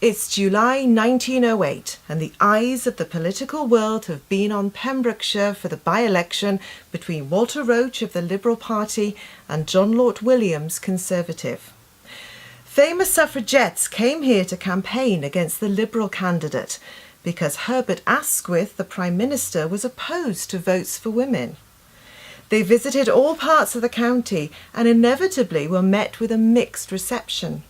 It's July 1908 and the eyes of the political world have been on Pembrokeshire for the by-election between Walter Roche of the Liberal Party and John Lort Williams, Conservative. Famous suffragettes came here to campaign against the Liberal candidate because Herbert Asquith, the Prime Minister, was opposed to votes for women. They visited all parts of the county and inevitably were met with a mixed reception.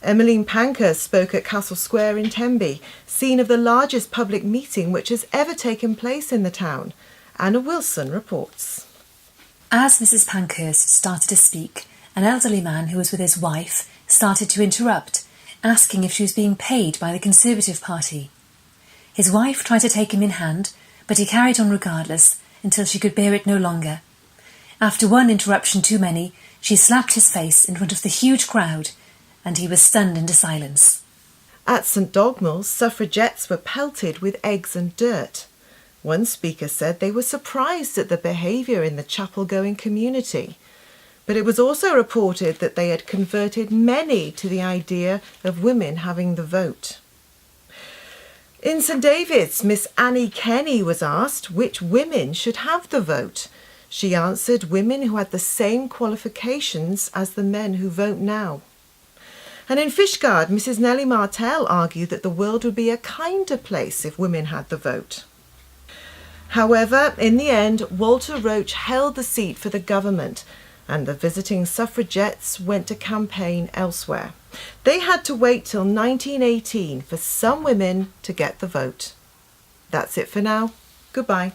Emmeline Pankhurst spoke at Castle Square in Tenby, scene of the largest public meeting which has ever taken place in the town. Anna Wilson reports. As Mrs. Pankhurst started to speak, an elderly man who was with his wife started to interrupt, asking if she was being paid by the Conservative Party. His wife tried to take him in hand, but he carried on regardless until she could bear it no longer. After one interruption too many, she slapped his face in front of the huge crowd, and he was stunned into silence. At St Dogmell's, suffragettes were pelted with eggs and dirt. One speaker said they were surprised at the behaviour in the chapel-going community, but it was also reported that they had converted many to the idea of women having the vote. In St David's, Miss Annie Kenny was asked which women should have the vote. She answered women who had the same qualifications as the men who vote now. And in Fishguard, Mrs Nellie Martell argued that the world would be a kinder place if women had the vote. However, in the end, Walter Roche held the seat for the government and the visiting suffragettes went to campaign elsewhere. They had to wait till 1918 for some women to get the vote. That's it for now. Goodbye.